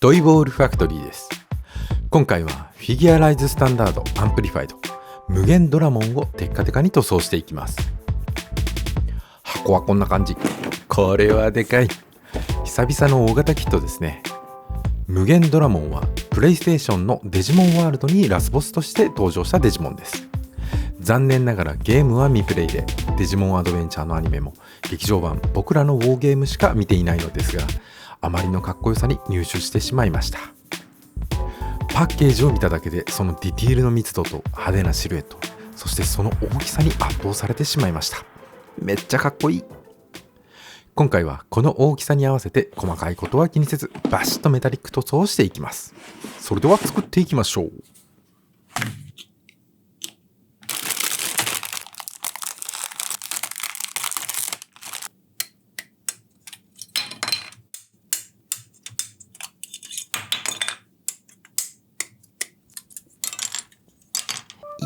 トイボールファクトリーです。今回はフィギュアライズスタンダードアンプリファイド無限ドラモンをテッカテカに塗装していきます。箱はこんな感じ。これはでかい。久々の大型キットですね。無限ドラモンはプレイステーションのデジモンワールドにラスボスとして登場したデジモンです。残念ながらゲームは未プレイで、デジモンアドベンチャーのアニメも劇場版僕らのウォーゲームしか見ていないのですが、あまりのかっこよさに入手してしまいました。パッケージを見ただけでそのディティールの密度と派手なシルエット、そしてその大きさに圧倒されてしまいました。めっちゃかっこいい。今回はこの大きさに合わせて細かいことは気にせずバシッとメタリック塗装をしていきます。それでは作っていきましょう。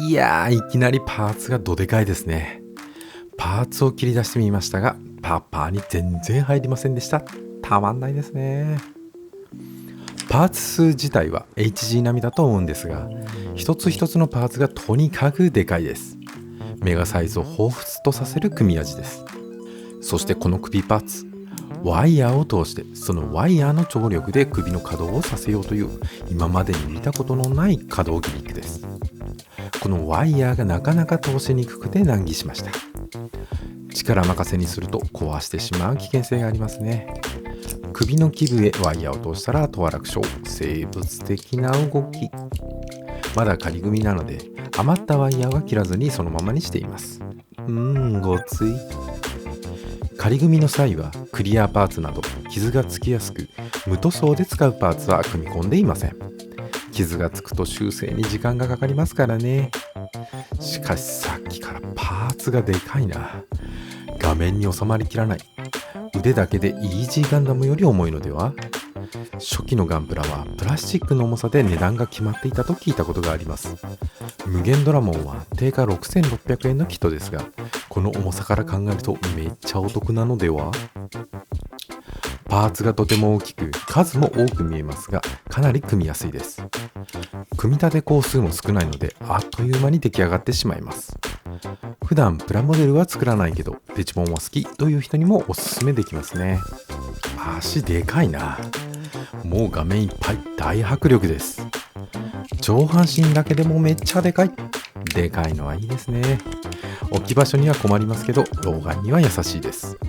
いやー、いきなりパーツがどでかいですね。パーツを切り出してみましたが、パーに全然入りませんでした。たまんないですね。パーツ数自体は HG 並みだと思うんですが、一つ一つのパーツがとにかくでかいです。メガサイズを彷彿とさせる組み味です。そしてこの首パーツ、ワイヤーを通してそのワイヤーの張力で首の可動をさせようという今までに見たことのない可動ギミックです。このワイヤーがなかなか通しにくくて難儀しました。力任せにすると壊してしまう危険性がありますね。首の基部へワイヤーを通したらあとは楽勝。生物的な動き。まだ仮組なので余ったワイヤーは切らずにそのままにしています。ごつい。仮組の際はクリアパーツなど傷がつきやすく、無塗装で使うパーツは組み込んでいません。傷がつくと修正に時間がかかりますからね。しかしさっきからパーツがでかいな。画面に収まりきらない。腕だけでイージーガンダムより重いのでは？初期のガンプラはプラスチックの重さで値段が決まっていたと聞いたことがあります。無限ドラモンは定価6600円のキットですが、この重さから考えるとめっちゃお得なのでは？パーツがとても大きく数も多く見えますが、かなり組みやすいです。組み立て工数も少ないのであっという間に出来上がってしまいます。普段プラモデルは作らないけどデジモンは好きという人にもおすすめできますね。足でかいな。もう画面いっぱい大迫力です。上半身だけでもめっちゃでかい。でかいのはいいですね。置き場所には困りますけど老眼には優しいです。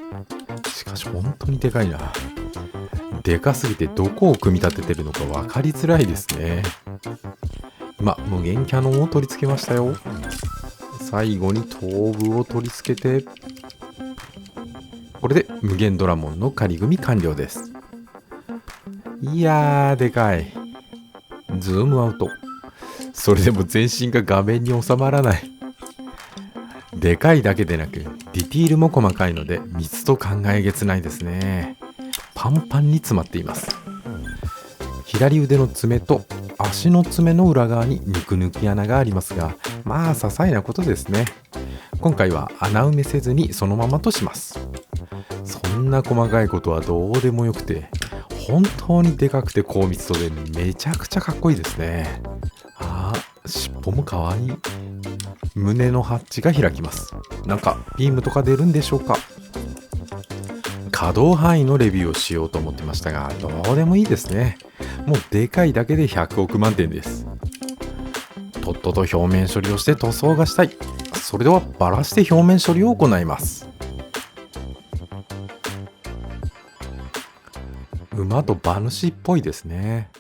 しかし本当にでかいな。でかすぎてどこを組み立ててるのか分かりづらいですね。今無限キャノンを取り付けましたよ。最後に頭部を取り付けて、これで無限ドラモンの仮組完了です。いやーでかい。ズームアウト。それでも全身が画面に収まらない。でかいだけでなくディティールも細かいので密度考えげつないですね。パンパンに詰まっています。左腕の爪と足の爪の裏側に肉抜き穴がありますが、まあ些細なことですね。今回は穴埋めせずにそのままとします。そんな細かいことはどうでもよくて、本当にでかくて高密度でめちゃくちゃかっこいいですね。尻尾もかわいい。胸のハッチが開きます。なんかビームとか出るんでしょうか。可動範囲のレビューをしようと思ってましたが、どうでもいいですね。もうでかいだけで100億満点です。とっとと表面処理をして塗装がしたい。それではバラして表面処理を行います。馬と馬主っぽいですね。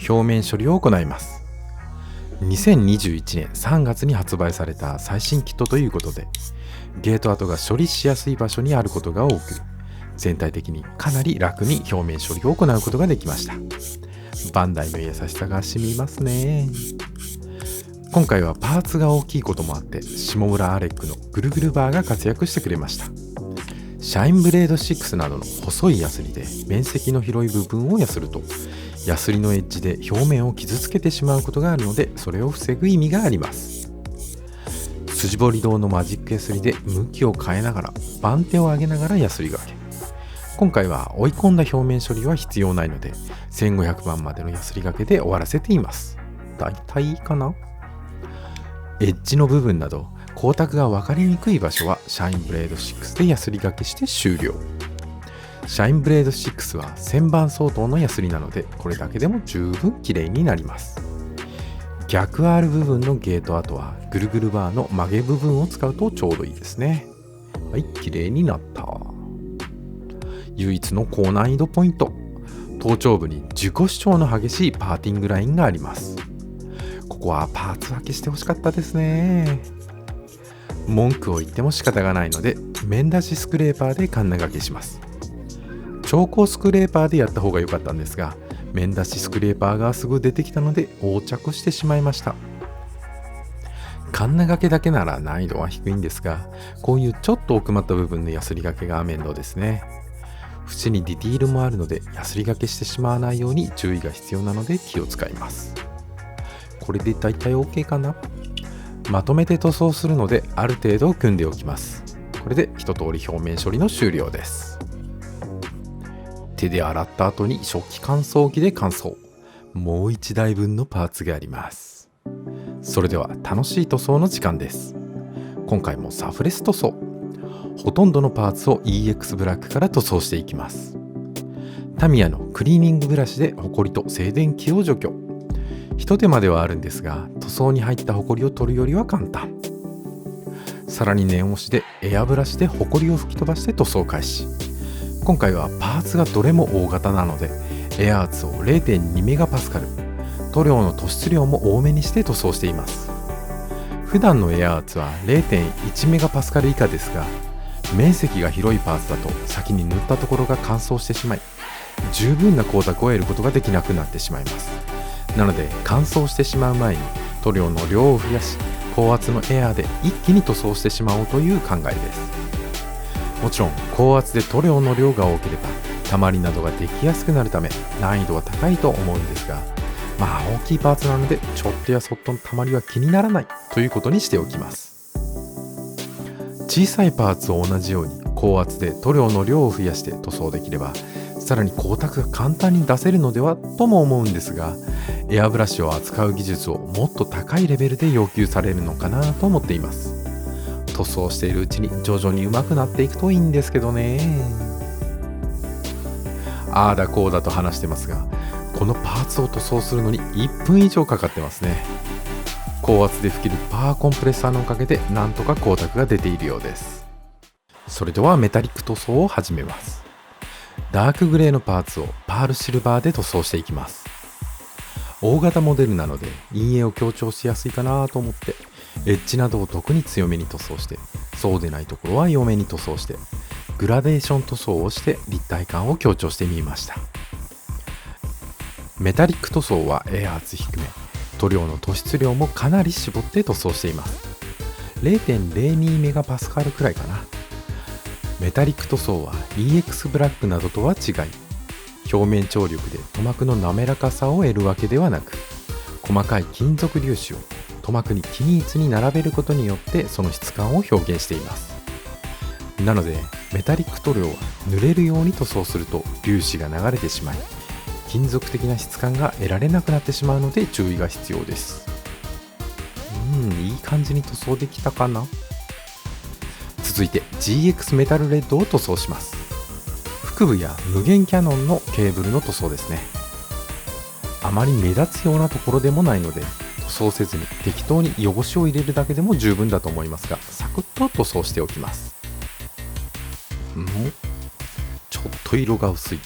表面処理を行います。2021年3月に発売された最新キットということで、ゲート跡が処理しやすい場所にあることが多く、全体的にかなり楽に表面処理を行うことができました。バンダイの優しさが染みますね。今回はパーツが大きいこともあって、下村アレックのぐるぐるバーが活躍してくれました。シャインブレード6などの細いヤスリで面積の広い部分をヤスると、ヤスリのエッジで表面を傷つけてしまうことがあるので、それを防ぐ意味があります。筋彫り銅のマジックヤスリで向きを変えながら番手を上げながらヤスリがけ。今回は追い込んだ表面処理は必要ないので1500番までのヤスリがけで終わらせています。だいたいいいかな。エッジの部分など光沢が分かりにくい場所はシャインブレード6でヤスリがけして終了。シャインブレード6は1000番相当のヤスリなのでこれだけでも十分綺麗になります。逆 R 部分のゲート跡はぐるぐるバーの曲げ部分を使うとちょうどいいですね。はい、綺麗になった。唯一の高難易度ポイント、頭頂部に自己主張の激しいパーティングラインがあります。ここはパーツ分けしてほしかったですね。文句を言っても仕方がないので面出しスクレーパーでカンナ掛けします。調光スクレーパーでやった方が良かったんですが面出しスクレーパーがすぐ出てきたので横着してしまいました。カンナ掛けだけなら難易度は低いんですがこういうちょっと奥まった部分のヤスリ掛けが面倒ですね。縁にディティールもあるのでヤスリ掛けしてしまわないように注意が必要なので気を使います。これでだいたい OK かな。まとめて塗装するのである程度組んでおきます。これで一通り表面処理の終了です。手で洗った後に食器乾燥機で乾燥。もう1台分のパーツがあります。それでは楽しい塗装の時間です。今回もサフレス塗装。ほとんどのパーツを EX ブラックから塗装していきます。タミヤのクリーニングブラシでホコリと静電気を除去。一手間ではあるんですが塗装に入ったホコリを取るよりは簡単。さらに念押しでエアブラシでホコリを吹き飛ばして塗装開始。今回はパーツがどれも大型なのでエア圧を 0.2 メガパスカル、塗料の突出量も多めにして塗装しています。普段のエア圧は 0.1 メガパスカル以下ですが面積が広いパーツだと先に塗ったところが乾燥してしまい十分な光沢を得ることができなくなってしまいます。なので乾燥してしまう前に塗料の量を増やし高圧のエアーで一気に塗装してしまおうという考えです。もちろん高圧で塗料の量が多ければたまりなどができやすくなるため難易度は高いと思うんですが大きいパーツなのでちょっとやそっとのたまりは気にならないということにしておきます。小さいパーツを同じように高圧で塗料の量を増やして塗装できればさらに光沢が簡単に出せるのではとも思うんですがエアブラシを扱う技術をもっと高いレベルで要求されるのかなと思っています。塗装しているうちに徐々に上手くなっていくといいんですけどね。ああだこうだと話してますがこのパーツを塗装するのに1分以上かかってますね。高圧で吹けるパワーコンプレッサーのおかげでなんとか光沢が出ているようです。それではメタリック塗装を始めます。ダークグレーのパーツをパールシルバーで塗装していきます。大型モデルなので陰影を強調しやすいかなと思ってエッジなどを特に強めに塗装してそうでないところは弱めに塗装してグラデーション塗装をして立体感を強調してみました。メタリック塗装はエア圧低め、塗料の突出量もかなり絞って塗装しています。0.02 メガパスカルくらいかな。メタリック塗装は EX ブラックなどとは違い、表面張力で塗膜の滑らかさを得るわけではなく、細かい金属粒子を塗膜に均一に並べることによってその質感を表現しています。なのでメタリック塗料は濡れるように塗装すると粒子が流れてしまい、金属的な質感が得られなくなってしまうので注意が必要です。いい感じに塗装できたかな。続いて GX メタルレッドを塗装します。腹部や無限キャノンのケーブルの塗装ですね。あまり目立つようなところでもないので塗装せずに適当に汚しを入れるだけでも十分だと思いますが、サクッと塗装しておきます。ちょっと色が薄い。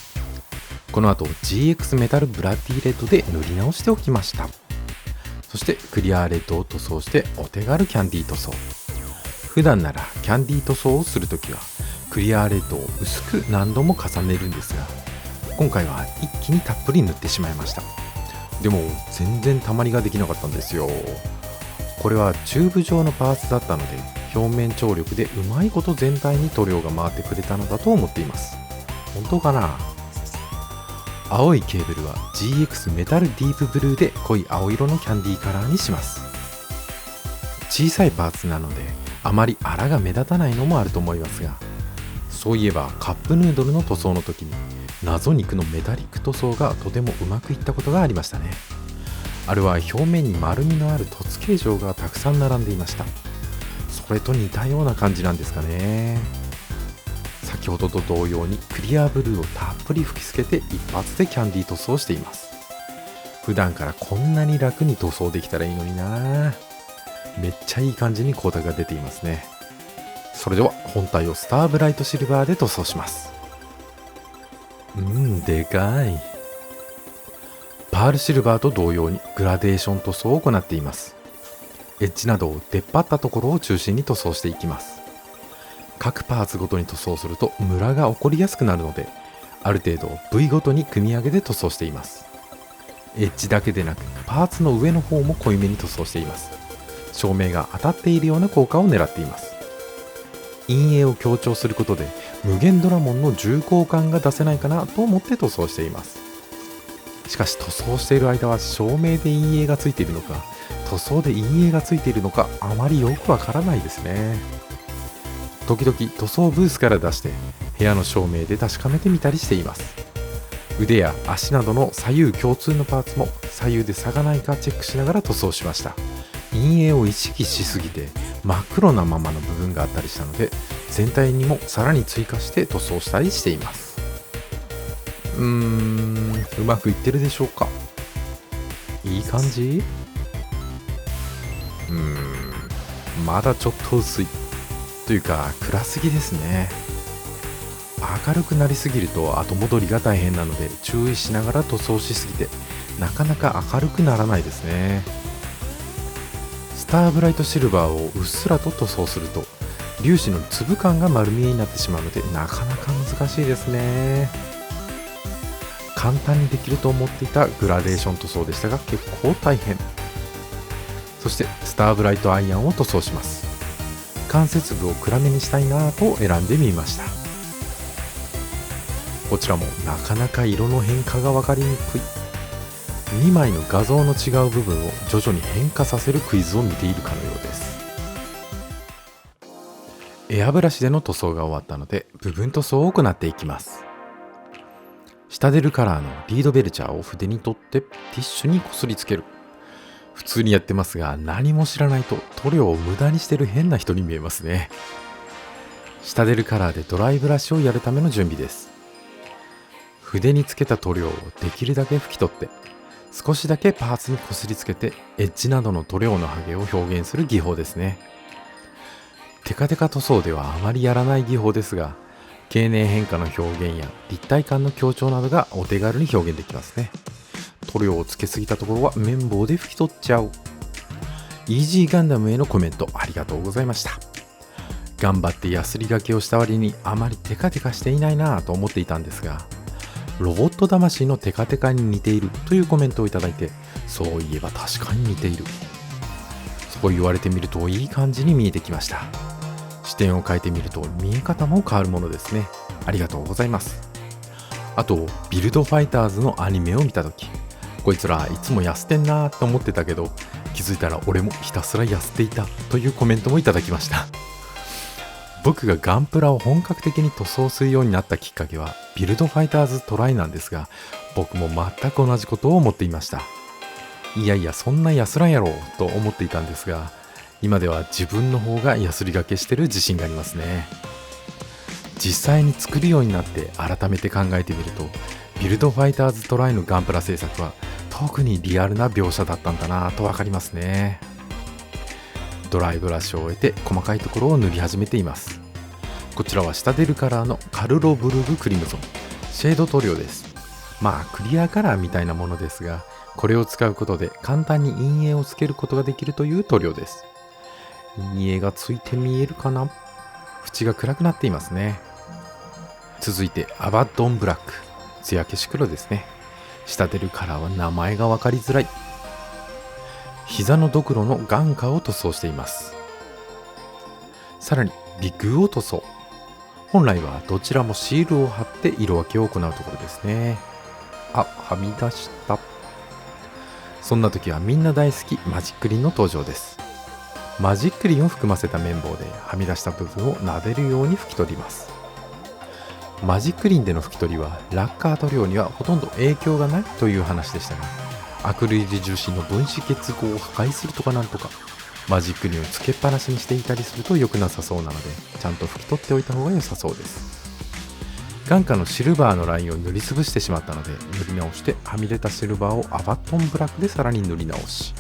この後 GX メタルブラッディレッドで塗り直しておきました。そしてクリアレッドを塗装してお手軽キャンディー塗装。普段ならキャンディー塗装をするときはクリアレッドを薄く何度も重ねるんですが、今回は一気にたっぷり塗ってしまいました。でも全然たまりができなかったんですよ。これはチューブ状のパーツだったので表面張力でうまいこと全体に塗料が回ってくれたのだと思っています。本当かな。青いケーブルは GX メタルディープブルーで濃い青色のキャンディーカラーにします。小さいパーツなのであまり粗が目立たないのもあると思いますが、そういえばカップヌードルの塗装の時に謎肉のメタリック塗装がとてもうまくいったことがありましたね。あれは表面に丸みのある凸形状がたくさん並んでいました。それと似たような感じなんですかね。先ほどと同様にクリアブルーをたっぷり吹きつけて一発でキャンディー塗装しています。普段からこんなに楽に塗装できたらいいのにな。めっちゃいい感じに光沢が出ていますね。それでは本体をスターブライトシルバーで塗装します。でかい。パールシルバーと同様にグラデーション塗装を行っています。エッジなどを出っ張ったところを中心に塗装していきます。各パーツごとに塗装するとムラが起こりやすくなるので、ある程度部位ごとに組み上げで塗装しています。エッジだけでなくパーツの上の方も濃いめに塗装しています。照明が当たっているような効果を狙っています。陰影を強調することで無限ドラモンの重厚感が出せないかなと思って塗装しています。しかし塗装している間は照明で陰影がついているのか塗装で陰影がついているのかあまりよくわからないですね。時々塗装ブースから出して部屋の照明で確かめてみたりしています。腕や足などの左右共通のパーツも左右で差がないかチェックしながら塗装しました。陰影を意識しすぎて真っ黒なままの部分があったりしたので、全体にもさらに追加して塗装したりしています。うまくいってるでしょうか。いい感じ？まだちょっと薄いというか暗すぎですね。明るくなりすぎると後戻りが大変なので注意しながら塗装しすぎてなかなか明るくならないですね。スターブライトシルバーをうっすらと塗装すると粒子の粒感が丸見えになってしまうのでなかなか難しいですね。簡単にできると思っていたグラデーション塗装でしたが結構大変。そしてスターブライトアイアンを塗装します。関節部を暗めにしたいなと選んでみました。こちらもなかなか色の変化が分かりにくい。2枚の画像の違う部分を徐々に変化させるクイズを見ているかのようです。エアブラシでの塗装が終わったので部分塗装を行っていきます。シタデルカラーのリードベルチャーを筆に取ってティッシュにこすりつける。普通にやってますが何も知らないと塗料を無駄にしてる変な人に見えますね。シタデルカラーでドライブラシをやるための準備です。筆につけた塗料をできるだけ拭き取って少しだけパーツにこすりつけてエッジなどの塗料のハゲを表現する技法ですね。テカテカ塗装ではあまりやらない技法ですが、経年変化の表現や立体感の強調などがお手軽に表現できますね。塗料をつけすぎたところは綿棒で拭き取っちゃう。イージーガンダムへのコメントありがとうございました。頑張ってヤスリがけをした割にあまりテカテカしていないなぁと思っていたんですが、ロボット魂のテカテカに似ているというコメントをいただいて、そういえば確かに似ている。そう言われてみるといい感じに見えてきました。視点を変えてみると見え方も変わるものですね。ありがとうございます。あとビルドファイターズのアニメを見たとき、こいつらいつも痩せてんなーって思ってたけど気づいたら俺もひたすら痩せていたというコメントもいただきました。僕がガンプラを本格的に塗装するようになったきっかけはビルドファイターズトライなんですが、僕も全く同じことを思っていました。いやいやそんな安らんやろと思っていたんですが、今では自分の方がヤスリがけしてる自信がありますね。実際に作るようになって改めて考えてみると、ビルドファイターズトライのガンプラ製作は特にリアルな描写だったんだなと分かりますね。ドライブラシを終えて細かいところを塗り始めています。こちらはシタデルカラーのカルロブルグクリムゾンシェード塗料です。まあクリアカラーみたいなものですが、これを使うことで簡単に陰影をつけることができるという塗料です。陰影がついて見えるかな。縁が暗くなっていますね。続いてアバッドンブラック艶消し黒ですね。シタデルカラーは名前が分かりづらい。膝のドクロの眼下を塗装しています。さらにビッグを塗装。本来はどちらもシールを貼って色分けを行うところですね。あ、はみ出した。そんな時はみんな大好きマジックリンの登場です。マジックリンを含ませた綿棒ではみ出した部分を撫でるように拭き取ります。マジックリンでの拭き取りはラッカー塗料にはほとんど影響がないという話でしたが、アクリル樹脂の分子結合を破壊するとかなんとか、マジックリンをつけっぱなしにしていたりすると良くなさそうなので、ちゃんと拭き取っておいた方が良さそうです。眼下のシルバーのラインを塗りつぶしてしまったので、塗り直してはみ出たシルバーをアバットンブラックでさらに塗り直し、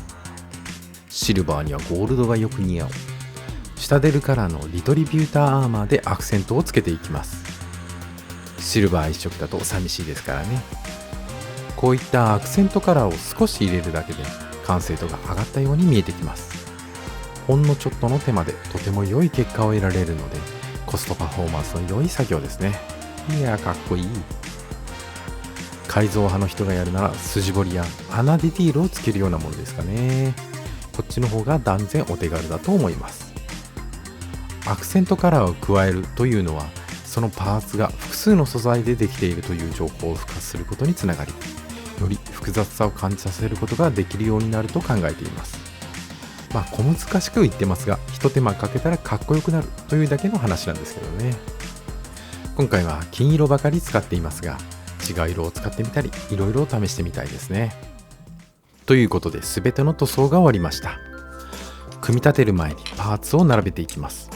シルバーにはゴールドがよく似合うシタデルカラーのリトリビューターアーマーでアクセントをつけていきます。シルバー一色だと寂しいですからね。こういったアクセントカラーを少し入れるだけで完成度が上がったように見えてきます。ほんのちょっとの手間でとても良い結果を得られるので、コストパフォーマンスの良い作業ですね。いやかっこいい。改造派の人がやるなら筋彫りや穴ディティールをつけるようなものですかね。こっちの方が断然お手軽だと思います。アクセントカラーを加えるというのは、そのパーツが複数の素材でできているという情報を付加することにつながり、より複雑さを感じさせることができるようになると考えています。小難しく言ってますが、一手間かけたらかっこよくなるというだけの話なんですけどね。今回は金色ばかり使っていますが、違う色を使ってみたり、いろいろ試してみたいですね。ということで全ての塗装が終わりました。組み立てる前にパーツを並べていきます。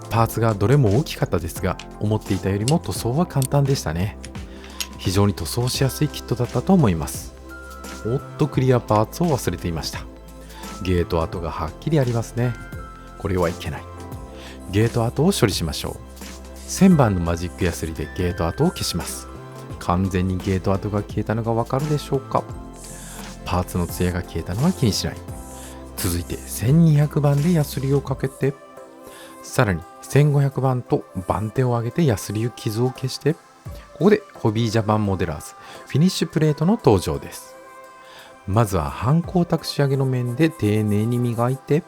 パーツがどれも大きかったですが、思っていたよりも塗装は簡単でしたね。非常に塗装しやすいキットだったと思います。おっと、クリアパーツを忘れていました。ゲート跡がはっきりありますね。これはいけない。ゲート跡を処理しましょう。1000番のマジックヤスリでゲート跡を消します。完全にゲート跡が消えたのがわかるでしょうか。パーツのツヤが消えたのは気にしない。続いて1200番でヤスリをかけて、さらに1500番と番手を上げてヤスリ傷を消して、ここでホビージャパンモデラーズフィニッシュプレートの登場です。まずは半光沢仕上げの面で丁寧に磨いて、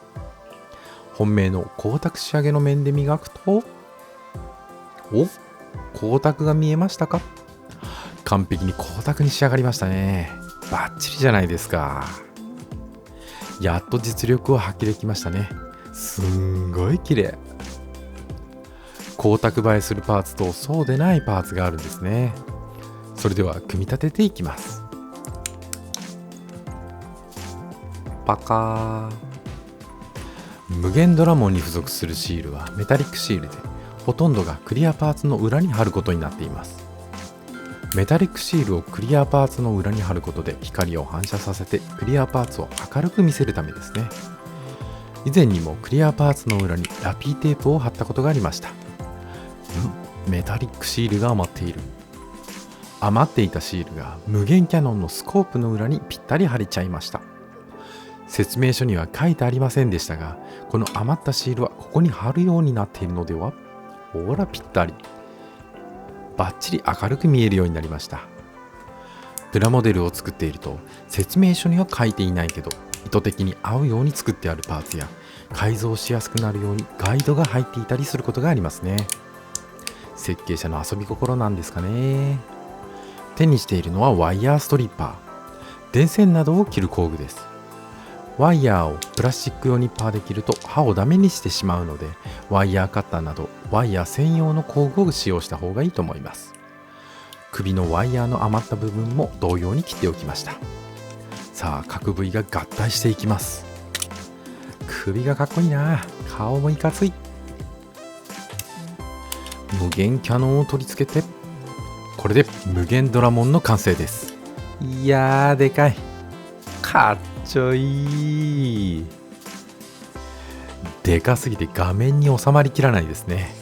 本命の光沢仕上げの面で磨くと、光沢が見えましたか。完璧に光沢に仕上がりましたね。バッチリじゃないですか。やっと実力を発揮できましたね。すんごい綺麗。光沢映えするパーツとそうでないパーツがあるんですね。それでは組み立てていきます。パカー。無限ドラモンに付属するシールはメタリックシールで、ほとんどがクリアパーツの裏に貼ることになっています。メタリックシールをクリアパーツの裏に貼ることで光を反射させてクリアパーツを明るく見せるためですね。以前にもクリアパーツの裏にラピーテープを貼ったことがありました。メタリックシールが余っている。余っていたシールが無限キャノンのスコープの裏にぴったり貼れちゃいました。説明書には書いてありませんでしたが、この余ったシールはここに貼るようになっているのでは。ほらぴったり。バッチリ明るく見えるようになりました。プラモデルを作っていると、説明書には書いていないけど意図的に合うように作ってあるパーツや、改造しやすくなるようにガイドが入っていたりすることがありますね。設計者の遊び心なんですかね。手にしているのはワイヤーストリッパー、電線などを切る工具です。ワイヤーをプラスチック用ニッパーで切ると刃をダメにしてしまうので、ワイヤーカッターなどワイヤー専用の工具を使用した方がいいと思います。首のワイヤーの余った部分も同様に切っておきました。さあ、各部位が合体していきます。首がかっこいいな。顔もいかつい。無限キャノンを取り付けて、これで無限ドラモンの完成です。いやー、でかい。かっちょいい。でかすぎて画面に収まりきらないですね。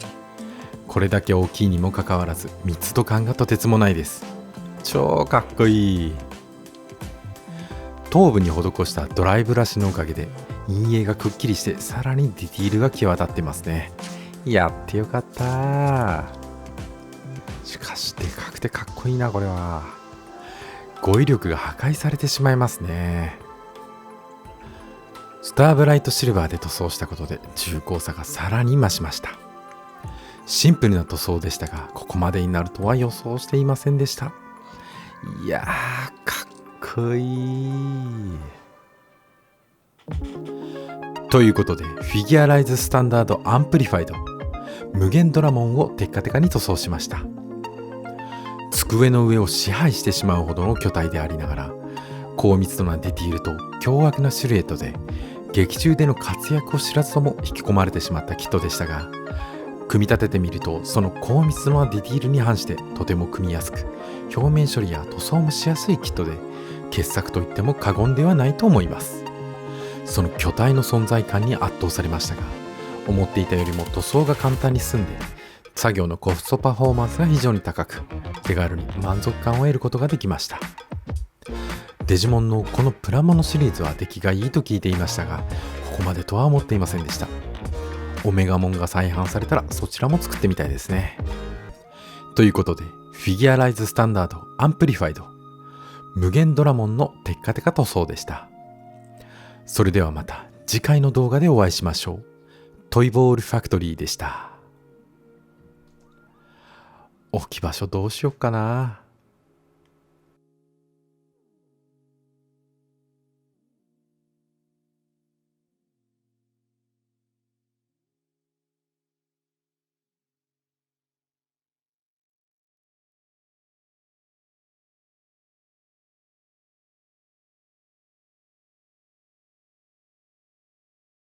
これだけ大きいにもかかわらず密度感がとてつもないです。超かっこいい。頭部に施したドライブラシのおかげで陰影がくっきりして、さらにディティールが際立ってますね。やってよかった。しかしでかくてかっこいいな。これは語彙力が破壊されてしまいますね。スターブライトシルバーで塗装したことで重厚さがさらに増しました。シンプルな塗装でしたが、ここまでになるとは予想していませんでした。いやー、かっこいい。ということで、フィギュアライズスタンダードアンプリファイド無限ドラモンをテッカテカに塗装しました。机の上を支配してしまうほどの巨体でありながら、高密度なディティールと凶悪なシルエットで劇中での活躍を知らずとも引き込まれてしまったキットでしたが、組み立ててみるとその高密度なディティールに反してとても組みやすく、表面処理や塗装もしやすいキットで傑作と言っても過言ではないと思います。その巨体の存在感に圧倒されましたが、思っていたよりも塗装が簡単に済んで、作業のコストパフォーマンスが非常に高く、手軽に満足感を得ることができました。デジモンのこのプラモノシリーズは出来がいいと聞いていましたが、ここまでとは思っていませんでした。オメガモンが再販されたらそちらも作ってみたいですね。ということで、フィギュアライズスタンダードアンプリファイド無限ドラモンのテッカテカ塗装でした。それではまた次回の動画でお会いしましょう。トイボールファクトリーでした。置き場所どうしよっかな。